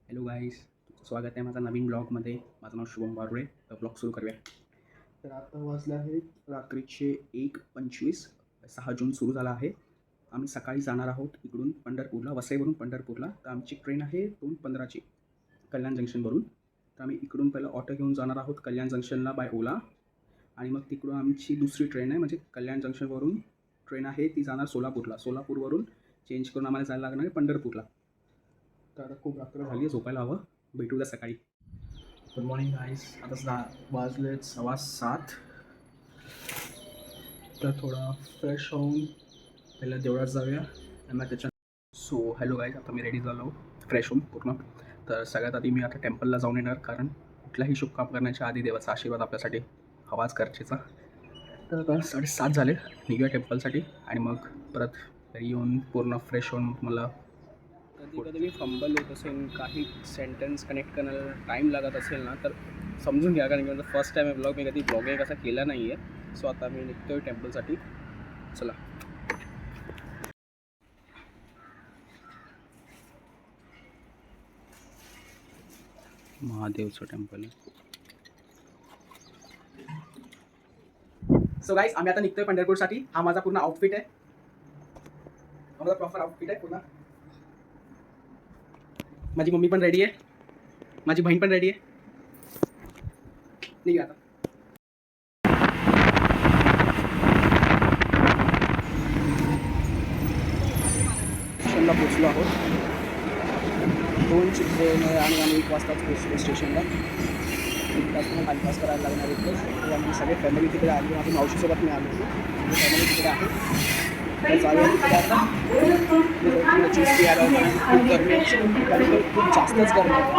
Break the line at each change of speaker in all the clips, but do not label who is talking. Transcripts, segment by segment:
Hello गाईस, स्वागत आहे माझा नवीन ब्लॉगमध्ये. माझं नाव शुभम बारुळे. तर ब्लॉग सुरू करूया. तर आता वाजले आहेत रात्रीचे 1:25. 6 जून सुरू झाला आहे. आम्ही सकाळी जाणार आहोत इकडून पंढरपूरला, वसईवरून पंढरपूरला. तर आमची ट्रेन आहे 2:15ची कल्याण जंक्शनवरून. तर आम्ही इकडून पहिलं ऑटो घेऊन जाणार आहोत कल्याण जंक्शनला बाय ओला, आणि मग तिकडून आमची दुसरी ट्रेन आहे, म्हणजे कल्याण जंक्शनवरून ट्रेन आहे ती जाणार सोलापूरला. सोलापूरवरून चेंज करून आम्हाला जायला लागणार आहे पंढरपूरला. तर खूप रात्र झाली आहे, झोपायला हवं. भेटू द्या सकाळी. गुड मॉर्निंग गाईस. आता वाजले 7:15. तर थोडा फ्रेश होऊन पहिला देवळात जाऊया आणि मग त्याच्या हॅलो गाईज, आता मी रेडी झालो फ्रेश होऊन पूर्ण. तर सगळ्यात आधी मी आता टेम्पलला जाऊन येणार, कारण कुठलाही शुभ काम करण्याच्या आधी देवाचा आशीर्वाद आपल्यासाठी हवाच गरजेचा. तर आता 7:30 झाले, निघूया टेम्पलसाठी. आणि मग परत घरी येऊन पूर्ण फ्रेश होऊन मला कधी मी फंबल होत असेल, काही सेंटेन्स कनेक्ट करायला टाईम लागत असेल ना, तर समजून घ्या, कारण की माझा फर्स्ट टाईम आहे ब्लॉग. मी कधी ब्लॉगिंग असा केला नाही आहे. सो आता मी निघतो आहे टेम्पलसाठी. चला. महादेवचं टेम्पल आहे. सो गाईज, आम्ही आता निघतोय पंढरपूरसाठी. हा माझा पूर्ण आउटफिट आहे, माझा प्रॉपर आउटफिट आहे पूर्ण. माझी मम्मी पण रेडी आहे, माझी बहीण पण रेडी आहे. निघा आता. स्टेशनला पोचलो आहोत. 2ची ट्रेन आहे आणि आम्ही 1 वाजताच पोचलो स्टेशनला. 1 तास मला टाईमपास करायला लागणार इथे. आम्ही सगळे फॅमिली तिकडे आली. माझ्या मावशीसोबत मी आलो होतो, फॅमिली तिकडे आहे. तर चालू तिकडे आता खूप जास्तच गरमी होतं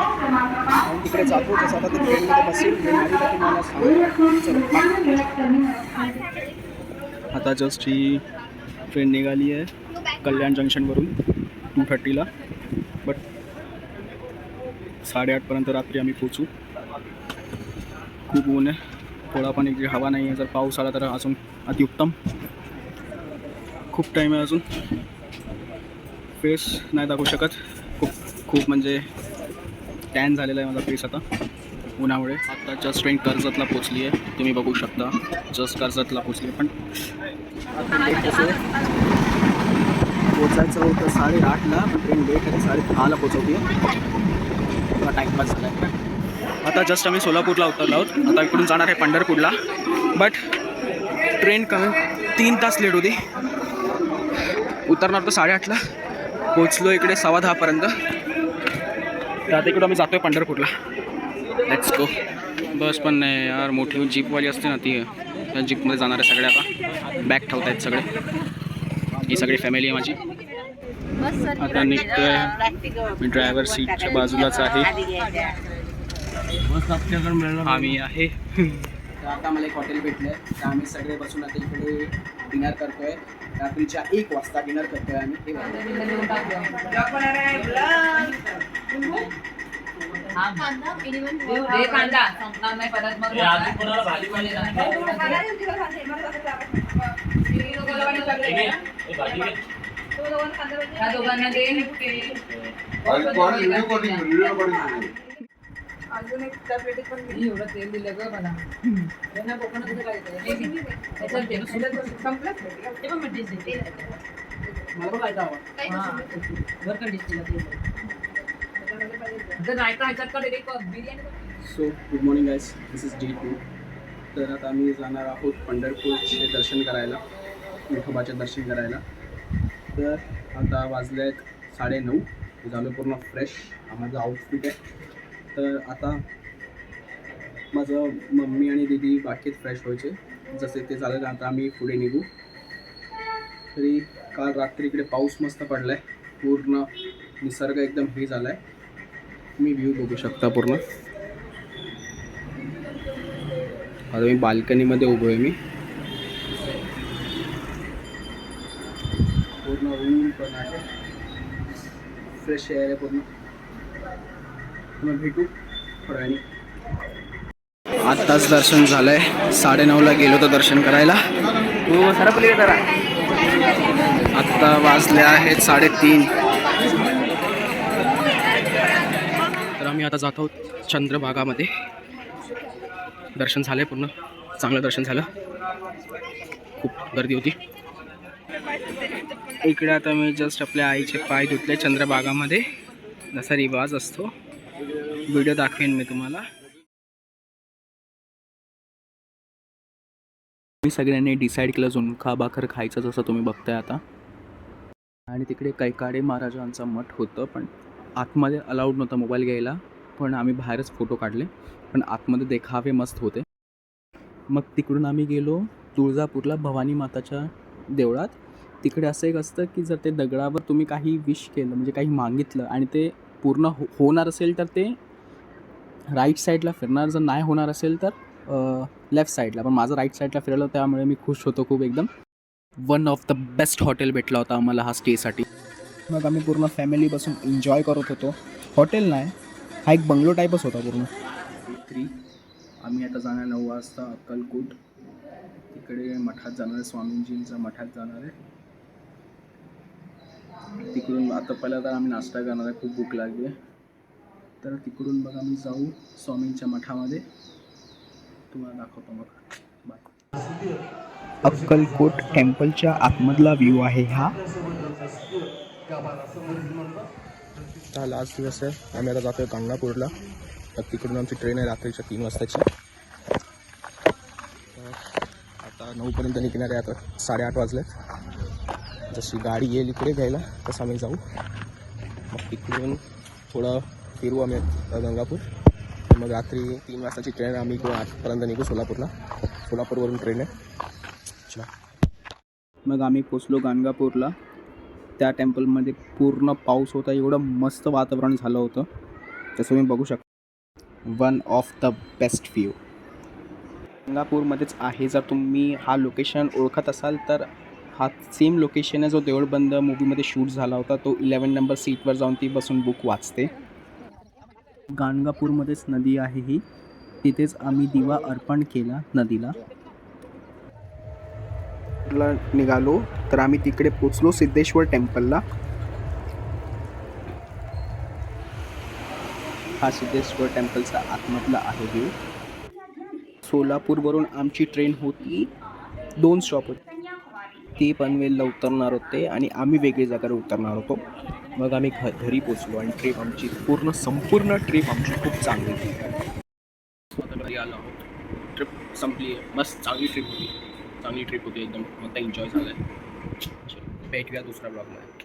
आणि तिकडे जातो. जसं आता ते ट्रेनमध्ये बसेल तुम्हाला आता जस्ट ही ट्रेन निघाली आहे कल्याण जंक्शनवरून 2:30ला. बट 8:30पर्यंत रात्री आम्ही पोचू. खूप ऊन आहे, थोडा पण इकडे हवा नाही आहे. जर पाऊस आला तर अजून अतिउत्तम. खूप टाईम आहे अजून. फेस नाही दाखवू शकत, खूप म्हणजे टॅन झालेला आहे माझा फेस आता उन्हामुळे. आता जस्ट ट्रेन कर्जतला पोचली आहे, तुम्ही बघू शकता. जस्ट कर्जतला पोचली. पण पोचायचं होतं 8:30ला, पण ट्रेन लेट आहे, 10:30ला पोचवते. थोडा टाईमपास झाला आहे. आता जस्ट आम्ही सोलापूरला उतरलो आहोत. आता इकडून जाणार आहे पंढरपूरला. बट ट्रेन कमी 3 तास लेट होती. उतरणार तर 8:30ला, पोचलो इकडे 10:15पर्यंत. तर आता इकडून आम्ही जातो आहे पंढरपूरला. Let's go. बस पण नाही यार, मोठी जीपवाली असते ना ती, त्या जीपमध्ये जाणार आहे सगळे. आता बॅग ठेवत आहेत सगळे. ही सगळी फॅमिली आहे माझी. आता निघतोय. मी ड्रायव्हर सीटच्या बाजूलाच आहे. आम्ही आहे. आता मला एक हॉटेल भेटलं आहे, तर आम्ही सगळे बसून आता इकडे डिनर करतोय. रात्रीच्या 1 वाजता डिनर करतोय आम्ही.
अजून एक प्लेट पण एवढं तेल दिलं ग मला.
So good morning guys, this is day 2. तर आता आम्ही जाणार आहोत पंढरपूरचे दर्शन करायला, विठोबाचे दर्शन करायला. तर आता वाजले आहेत 9:30. झालं पूर्ण फ्रेश. माझं आउटफिट आहे. तर आता माझं मम्मी आणि दीदी बाकीत फ्रेश व्हायचे. जसे ते झालं आता आम्ही पुढे निघू. तरी काल रात्री इकडे पाऊस मस्त पडला आहे. पूर्ण निसर्ग एकदम हे झाला आहे. मी व्ह्यू बघू शकता पूर्ण. आता मी बाल्कनीमध्ये उभो आहे. मी पूर्ण ऊन पण आहे, फ्रेश एअर आहे पूर्ण. मग भेटू थोड्या वेळाने. आत्ताच दर्शन झालंय. 9:30ला गेलो तर दर्शन करायला. हो सरपली जरा. आत्ता वाजले आहेत 3:30. आम्ही आता जात आहोत चंद्रभागामध्ये. दर्शन झालं पूर्ण, चांगलं दर्शन झालं, खूप गर्दी होती. इकडे आता मी जस्ट आपल्या आईचे पाय धुतले चंद्रभागामध्ये, जसा रिवाज असतो. व्हिडिओ दाखवेन मी तुम्हाला. मी सगळ्यांनी डिसाईड केलं झुणका भाकर खायचं, जसं तुम्ही बघताय आता. आणि तिकडे कैकाडे महाराजांचा मठ होतं, पण आतमध्ये अलाउड नव्हतं मोबाईल घ्यायला, पण आम्ही बाहेरच फोटो काढले. पण आतमध्ये देखावे मस्त होते. मग तिकडून आम्ही गेलो तुळजापूरला भवानी माताच्या देवळात. तिकडे असं एक असतं की जर ते दगडावर तुम्ही काही विश केलं, म्हणजे काही मागितलं आणि ते पूर्ण होणार असेल तर ते राईट साईडला फिरणार, जर नाही होणार असेल तर लेफ्ट साईडला. पण माझं राईट साईडला फिरलं, त्यामुळे मी खुश होतो खूप एकदम. One of the best hotel भेटला होता आम्हाला हा स्टेसाठी. मग आम्ही पूर्ण फॅमिली बसून एन्जॉय करत होतो. हॉटेल नाही, हा एक बंगलो टाईपच होता पूर्ण. 3 आम्ही आता जाणार 9 वाजता अक्कलकोट. तिकडे मठात जाणार आहे, स्वामींजींच्या मठात जाणार आहे. तिकडून आता पहिला तर आम्ही नाश्ता करणार आहे, खूप भूक लागली आहे. तर तिकडून बघा आम्ही जाऊ स्वामींच्या मठामध्ये, तुम्हाला दाखवतो मग. बाय. अक्कलकोट टेम्पलच्या आतमधला व्ह्यू आहे हा. लास्ट दिवस आहे, आम्ही आता जातो आहे गाणगापूरला. तर तिकडून आमची ट्रेन आहे रात्रीच्या 3 वाजताची. आता 9पर्यंत निघणार आहे. आता 8:30 वाजले. जशी गाडी येईल इकडे घ्यायला तसं आम्ही जाऊ. मग तिकडून थोडं फिरू आम्ही गंगापूर. मग रात्री 3 वाजताची ट्रेन, आम्ही इकडून 8पर्यंत निघू सोलापूरला. सोलापूरवरून ट्रेन आहे. अच्छा, मग आम्ही पोचलो गाणगापूरला. त्या टेम्पलमध्ये पूर्ण पाऊस होता, एवढं मस्त वातावरण झालं होतं, जसं तुम्ही बघू शकता. One of the best view गाणगापूरमध्येच आहे. जर तुम्ही हा लोकेशन ओळखत असाल तर हा सेम लोकेशन आहे जो देऊळबंद मूवीमध्ये शूट झाला होता. तो 11 नंबर सीटवर जाऊन ती बसून बुक वाचते. गाणगापूरमध्येच नदी आहे ही, तिथेच आम्ही दिवा अर्पण केला नदीला. निघालो तर आम्ही तिकडे पोचलो सिद्धेश्वर टेम्पलला. हा सिद्धेश्वर टेम्पलचा आतमधला आहे व्ह्यू. सोलापूरवरून आमची ट्रेन होती 2 स्टॉप होते. ते पनवेलला उतरणार होते आणि आम्ही वेगळी जागेवर उतरणार होतो. मग आम्ही घरी पोचलो आणि ट्रिप आमची संपूर्ण ट्रिप आमची खूप चांगली होती. घरी आलो आहोत, ट्रिप संपली आहे. मस्त चांगली ट्रिप होती एकदम. मस्त एन्जॉय झाला आहे. भेटूया दुसऱ्या ब्लॉगमध्ये.